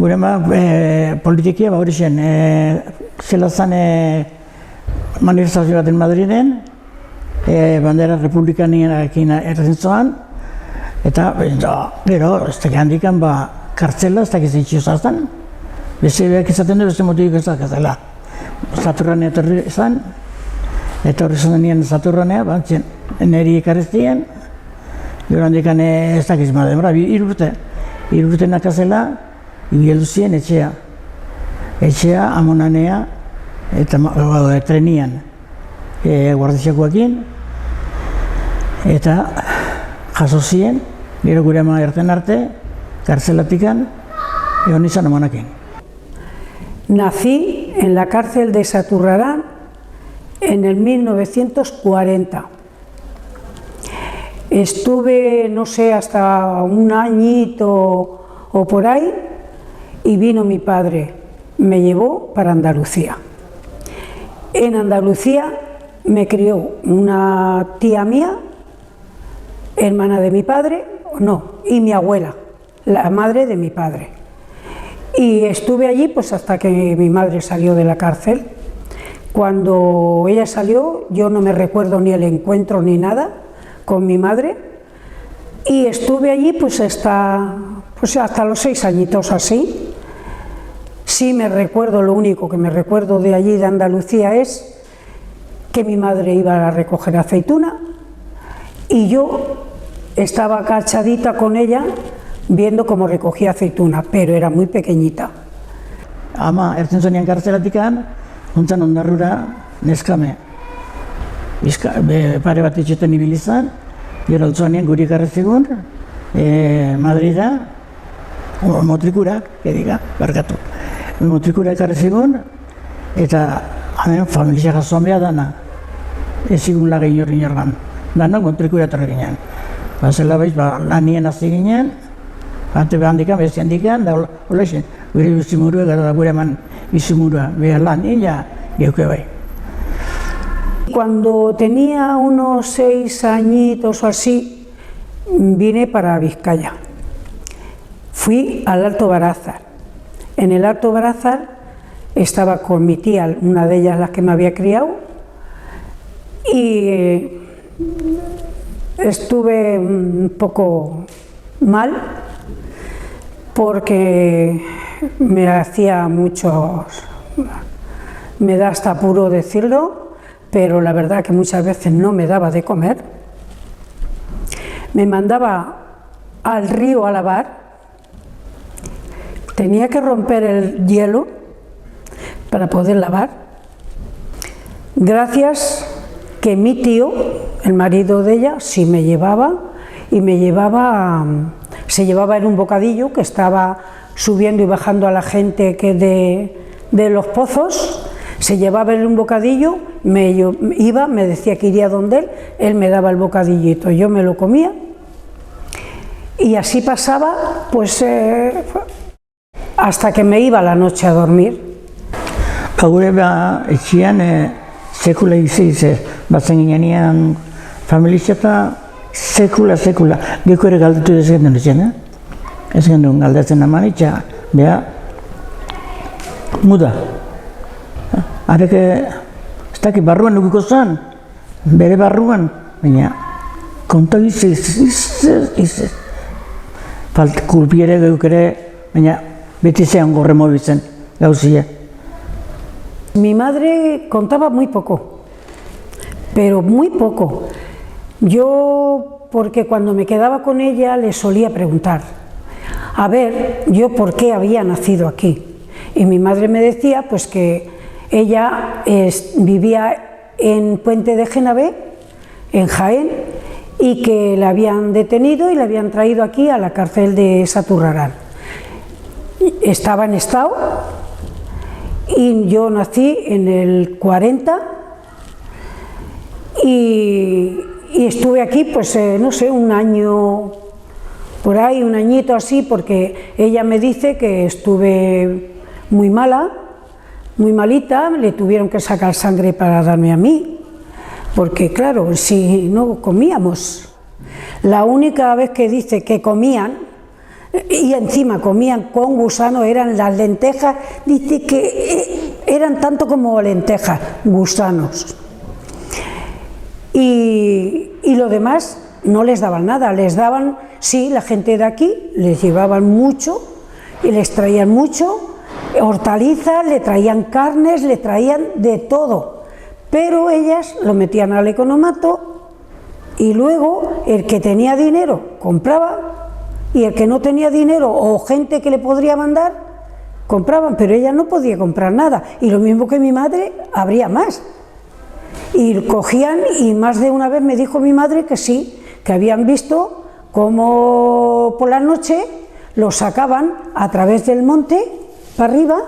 Gure politikia hori zen, zela zen manifestazio baten Madriden, bandera republikanekin erretzen zoan, eta gero, ez dakit handikan, kartzela, ez dakit zitxio zazten, beste behak izaten du, beste motiuk ez dakazela. Zaturranea etorri izan, eta horri zan denien Zaturranea, neri ekarreztien, gero handikan ez dakiz mademora, 3 urte. 3 urte nakazela, ibieldu ziren etxea. Etxea, Amonanea, eta trenian, guardiziakoekin, eta jaso ziren, gero gure ama erten arte, karzelatikan, egon izan Amonakin. Nací en la cárcel de Saturrarán en el 1940. Estuve, no sé, hasta un añito o por ahí, y vino mi padre, me llevó para Andalucía. En Andalucía me crió una tía mía, hermana de mi padre, y mi abuela, la madre de mi padre. Y estuve allí pues hasta que mi madre salió de la cárcel. Cuando ella salió, yo no me recuerdo ni el encuentro ni nada con mi madre, y estuve allí pues hasta los 6 añitos así. Sí me recuerdo, lo único que me recuerdo de allí de Andalucía es que mi madre iba a recoger aceituna y yo estaba agachadita con ella viendo cómo recogía aceituna, pero era muy pequeñita. Ama ertzen zonean kartzelatikan, juntzan ondarrura neskame. Pare bat etxetan ibilizan, gero altzoanean guri ekarrezigun, Madrida, motrikurak, barkatu. Motrikura ekarrezigun, eta hemen familia jasoan behar dana. Ezigun lagin horri norgan, dana motrikura etorri ginen. Zela baiz, lanien hasi ginen, bate handikan, beste handikan, da hola zen, gure bizimurua, gara da gure eman bizimurua, behar lan, illa, geuke bai. Cuando tenía unos 6 añitos o así, vine para Vizcaya. Fui al Alto Barázar. En el Alto Barázar estaba con mi tía, una de ellas las que me había criado, y estuve un poco mal porque me hacía me da hasta apuro decirlo, pero la verdad que muchas veces no me daba de comer. Me mandaba al río a lavar, tenía que romper el hielo para poder lavar. Gracias que mi tío, el marido de ella, sí me llevaba, y se llevaba en un bocadillo que estaba subiendo y bajando a la gente que de los pozos. Se llevaba en un bocadillo, me decía que iría donde él me daba el bocadillito, yo me lo comía, y así pasaba pues hasta que me iba a la noche a dormir. Gure etxian sekula izi, bazen ginean familia eta sekula. Geko ere galdetu ez gendun etxen, ez gendun galdetzen aman itxa, beha, muda. Areke, ez dakit barruan nukiko zen, bere barruan, baina konta izez. Kulpi ere geuk ere, baina beti zean gorre mobitzen gauzia. Mi madre contaba muy poco, pero muy poco. Yo, porque cuando me quedaba con ella, le solía preguntar, a ver, yo por qué había nacido aquí. Y mi madre me decía pues que ella vivía en Puente de Genavé, en Jaén, y que la habían detenido y la habían traído aquí a la cárcel de Saturrarán. Estaba en estado, y yo nací en el 40 y estuve aquí pues no sé, un año por ahí, un añito así, porque ella me dice que estuve muy mala, muy malita, le tuvieron que sacar sangre para darme a mí, porque claro, si no comíamos. La única vez que dice que comían y encima comían con gusano, eran las lentejas, dice que eran tanto como lentejas, gusanos. Y lo demás no les daban nada, les daban, sí, la gente de aquí les llevaban mucho y les traían mucho, hortalizas, le traían carnes, le traían de todo, pero ellas lo metían al economato y luego el que tenía dinero compraba y el que no tenía dinero o gente que le podría mandar compraban, pero ella no podía comprar nada, y lo mismo que mi madre, habría más. Y cogían, y más de una vez me dijo mi madre que sí, que habían visto cómo por la noche lo sacaban a través del monte para arriba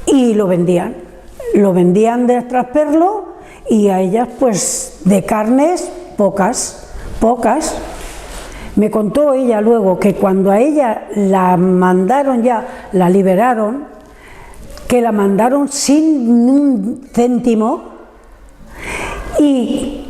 y lo vendían de trasperlo, y a ellas pues de carnes pocas. Me contó ella luego que cuando a ella la mandaron ya, la liberaron, que la mandaron sin un céntimo, y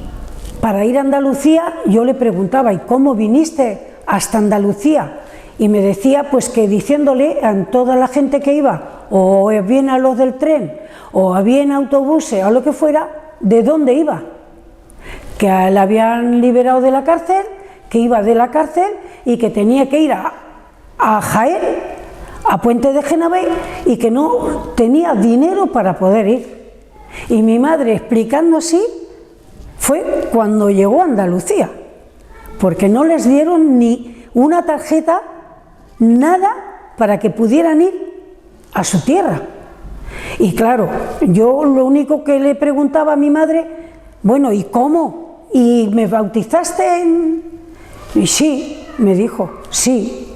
para ir a Andalucía yo le preguntaba, ¿y cómo viniste hasta Andalucía? Y me decía pues que diciéndole a toda la gente que iba, o bien a los del tren, o bien autobuses, o lo que fuera, de dónde iba, que la habían liberado de la cárcel, que iba de la cárcel y que tenía que ir a Jaén, a Puente de Genabé, y que no tenía dinero para poder ir. Y mi madre, explicando así, fue cuando llegó a Andalucía, porque no les dieron ni una tarjeta, nada para que pudieran ir a su tierra. Y claro, yo lo único que le preguntaba a mi madre, bueno, ¿y cómo? ¿Y me bautizaste en...? Y sí, me dijo, sí.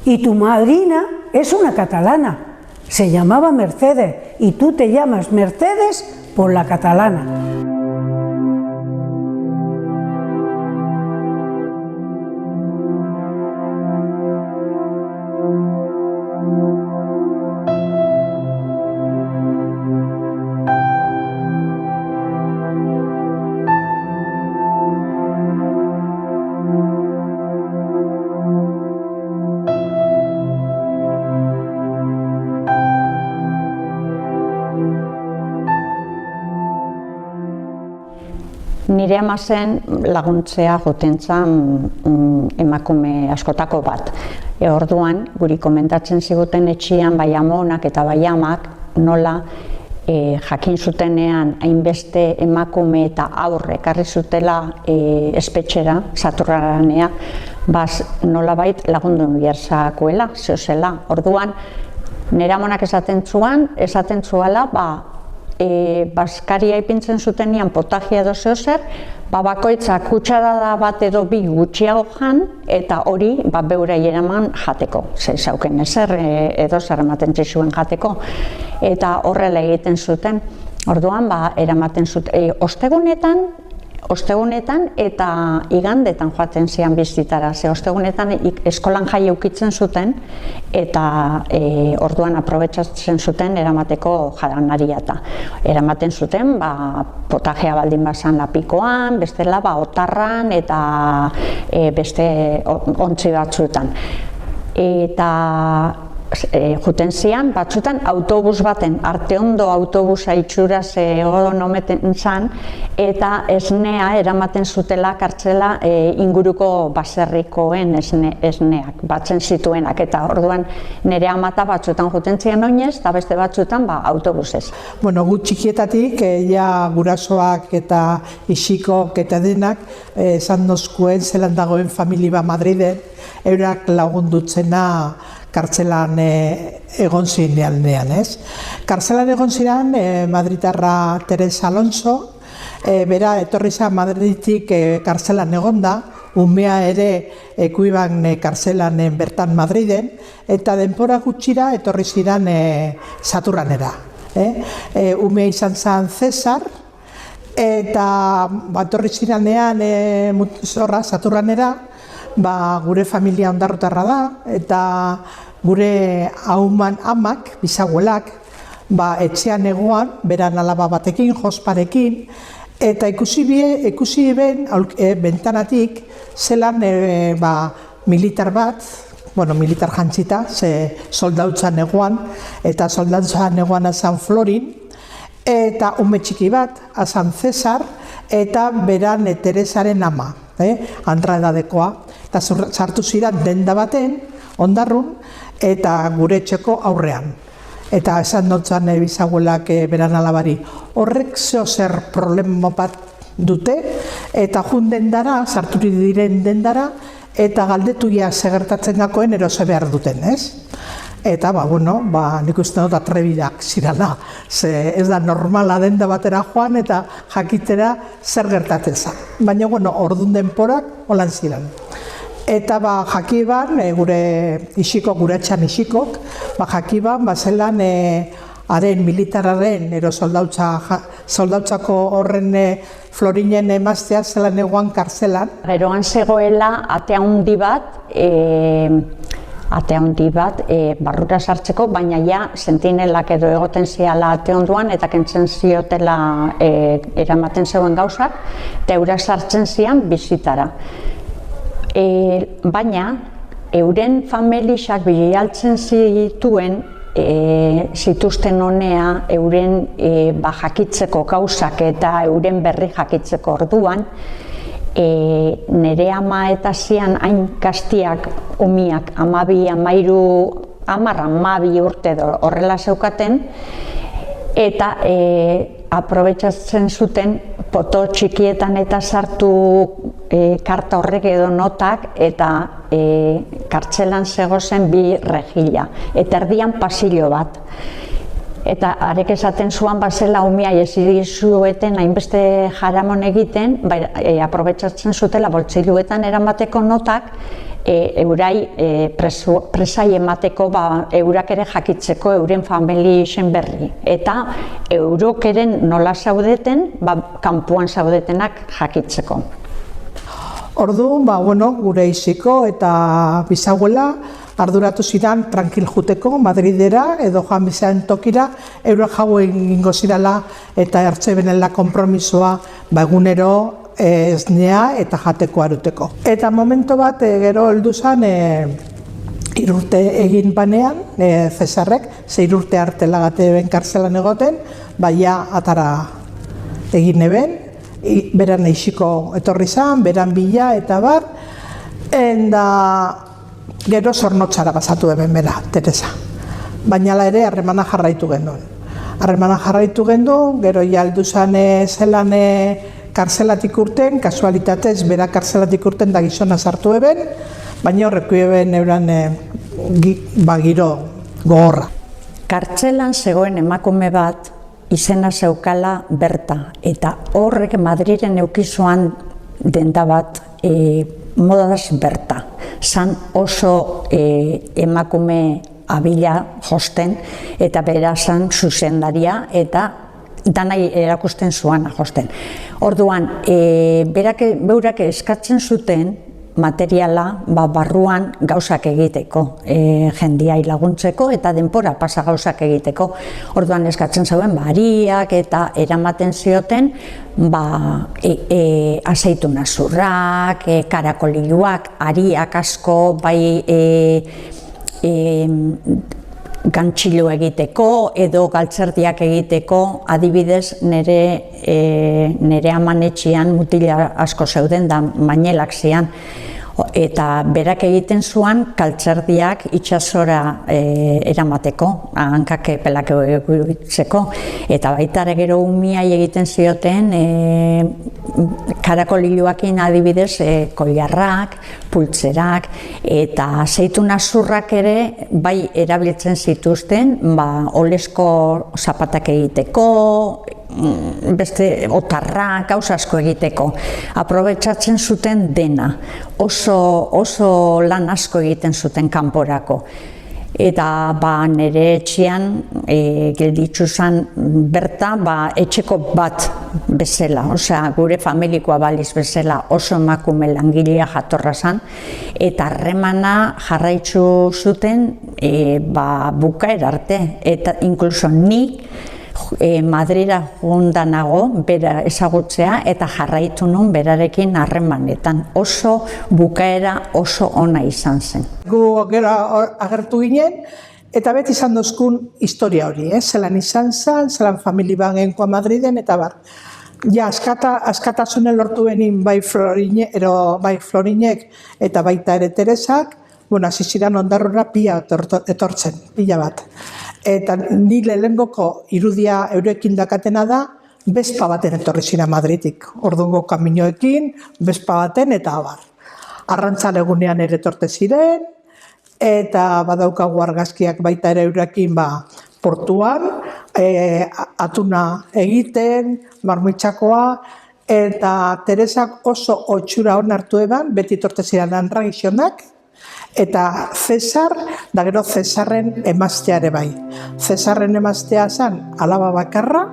Y tu madrina es una catalana, se llamaba Mercedes, y tú te llamas Mercedes por la catalana. Nire ama zen laguntzea joten zen emakume askotako bat. Orduan, guri komentatzen ziguten etxian bai amonak eta bai amak nola jakin zutenean hainbeste emakume eta aurre ekarri zutela espetxera, Saturranea, nolabait lagundu behar zakuela, zeozela. Orduan, nire amonak esaten zuela, baskaria ipintzen zutenean potajia edo zeozer, bakoitza kutsarada bat edo bi gutxiago jan, eta hori beurei eraman jateko. Zauken ezer edo zer ematen zizuen jateko, eta horrela egiten zuten. Orduan, eramaten zuten, ostegunetan eta igandetan joaten zian bizitara, ze ostegunetan eskolan jai eukitzen zuten, eta orduan aprobetxatzen zuten eramateko janaria eta eramaten zuten potajea baldin bazan lapikoan, bestela otarran eta beste ontzi batzuetan. Eta juten zian, batzutan autobus baten, Arteondo autobusa itxuraz egon ometen zan, eta esnea eramaten zutela kartzela inguruko baserrikoen esneak, batzen zituenak, eta orduan nire amata batzuetan juten zian oinez, eta beste batzuetan autobusez. Bueno, gu txikietatik, ja gurasoak eta isikok eta denak, esan dozkuen zelan dagoen familia Madriden, eurak lagundutzena kartzelan egon zinean, ez? Kartzelan egon ziren madritarra Teresa Alonso, bera etorri zen Madridik kartzelan egon da, umea ere ekuiban kartzelan bertan Madriden, eta denpora gutxira etorri ziren Saturranera. Umea izan zen Cesar, eta etorri zirenean Saturranera, gure familia ondarrutarra da, eta gure auman amak, bisabuelak, etxean egoan, beran alaba batekin, josparekin, eta ikusi ben bentanatik zelan militar bat, militar jantzita, ze soldautza negoan, eta soldautza negoan azan Florin, eta ume txiki bat, azan Cesar, eta beran Teresaren ama, Andra edadekoa, eta sartu ziren denda baten, ondarrun, eta gure etxeko aurrean. Eta esan dutzen bizaguelak beran alabari. Horrek zer problema bat dute, eta jun dendara, sarturi diren dendara, eta galdetuia segertatzen gakoen erose behar duten, ez? Eta, nik uste dut atrebidak zirala, ze ez da normala denda batera joan eta jakitera zer gertatzen zen. Baina, ordun denporak holan ziren. Eta jakiban, gure isiko, gure etxan isikok, jakiban, zelan haren militararen, soldautzako horren Florinen emaztea zelan egoan kartzelan. Geroan zegoela ate handi bat barrura sartzeko, baina ja sentinelak edo egoten ziala ate onduan eta kentzen ziotela eramaten zegoen gauzak, eta eura sartzen zian bizitara. Baina, euren familiak bilaltzen zituzten honea euren jakitzeko gauzak eta euren berri jakitzeko orduan, nire ama eta zian hain gaztiak umiak 12 urte horrela zeukaten, eta aprobetxatzen zuten poto txikietan eta sartu karta horrek edo notak, eta kartzelan zegozen 2 rejila, eta erdian pasillo bat. Eta arek esaten zuan bazela umia ezizueten hainbeste jaramon egiten, aprobetxatzen zutela boltsiluetan eramateko notak, eurai presai emateko eurak ere jakitzeko euren familien berri. Eta eurok ere nola zaudeten, kanpoan zaudetenak jakitzeko. Orduan, gure isiko eta bizaguela arduratu zidan tranquil juteko Madridera edo joan bizaren tokira, eurak jau egingo zirala eta hartzebenela konpromisoa egunero esnea eta jateko aruteko. Eta momento bat gero heldu zen 3 urte egin banean, Cesarrek, 6 urte artelagate ben kartzelan egoten, baina atara egin eben, beran eixiko etorri zan, beran bila eta bar, eta gero zornotzara pasatu eben bera, Teresa. Baina ere harremana jarraitu gendun. Gero heldu zen zelan kartzelatik urten, kasualitatez bera kartzelatik urten da gizona sartu eben, baina horreku eben euran giro gogorra. Kartzelan zegoen emakume bat izena zeukala Berta, eta horrek Madrilen eukizuan denda bat modaz Berta. Zan oso emakume abila josten, eta bera zan zuzendaria, eta danai erakusten zuana josten. Orduan, beurak eskatzen zuten materiala barruan gauzak egiteko, jendiai laguntzeko eta denpora pasa gauzak egiteko. Orduan eskatzen zauen hariak eta eramaten zioten azeituna zurrak, karakoliluak, hariak asko, gantxilo egiteko edo galtzerdiak egiteko, adibidez nire amanetxian mutila asko zeuden da mainelak zian, eta berak egiten zuan galtzerdiak itsasora eramateko, hankak pelak egitzeko, eta baita gero umiai egiten zioten karakoliluakin adibidez koilarrak, pultzerak, eta azeituna zurrak ere bai erabiltzen zituzten olesko zapatak egiteko, beste otarrak, gauza asko egiteko. Aprobetxatzen zuten dena, oso lan asko egiten zuten kanporako. Eta nire etxean gelditzu zen Berta etxeko bat bezala, osea gure familikoa baliz bezala, oso emakume langilea jatorra zen, eta harremana jarraitzu zuten bukaera arte, eta inkluso nik Madrira nago bera ezagutzea eta jarraitu nun berarekin harremanetan. Oso bukaera oso ona izan zen. Gu gero agertu ginen, eta beti izan dozkun historia hori, zelan izan zen, zelan famili bagenkoa Madriden, eta bar. Ja, askatasunen lortu benin bai Florinek eta baita ere Teresak, hasi ziren Ondarrora pila etortzen, pila bat. Eta ni lehengoko irudia eurekin dakatena da, bezpa baten etorri ziren Madridik. Ordungo kaminoekin, bezpa baten eta abar. Arrantzalegunean ere etorte ziren, eta badaukagu argazkiak baita ere eurekin portuan, atuna egiten, marmitxakoa, eta Teresak oso otxura hon hartu eban, beti etorte ziren anragizionak, eta Cesar, da gero Cesarren emazteare bai. Cesarren emaztea zen alaba bakarra,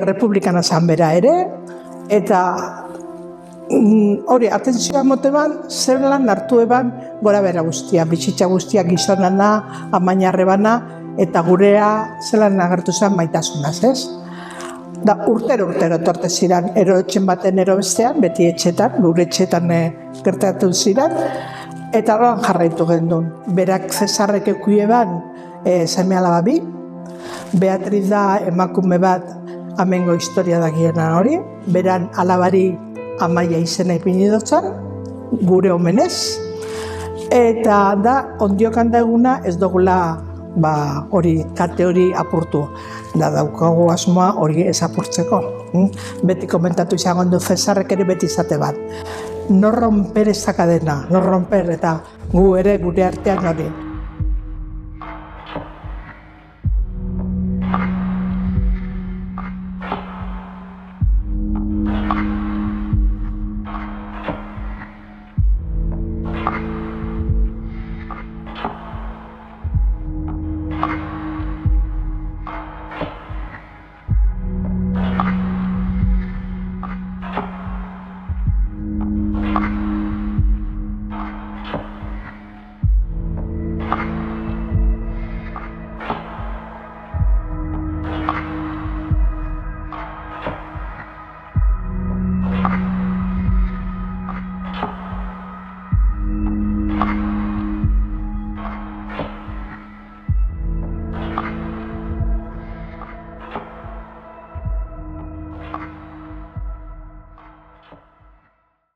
republikana zen bera ere, eta hori, atentzioa mote ban, zer lan hartu eban gora bera guztia, bizitza guztia gizonana, amainarre bana, eta gurea zelan agertu zen maitasunaz, ez? Da, urtero etorte ziren, etxen baten ero bestean, beti etxetan, gure etxetan gertatu ziren, eta horren jarraitu gendun. Berak Cesarrek ekuie ban, seme alaba bi, Beatriz da emakume bat amengo historia dakiena hori, beran alabari Amaia izena ipini dotzan, gure omenez, eta da, ondiokan daiguna ez dugula hori, kate hori apurtu. Da daukagu asmoa hori ez apurtzeko. Beti komentatu izango du Cesarrek ere beti izate bat. No romper esta cadena, no romper, eta gu ere gure artean hori.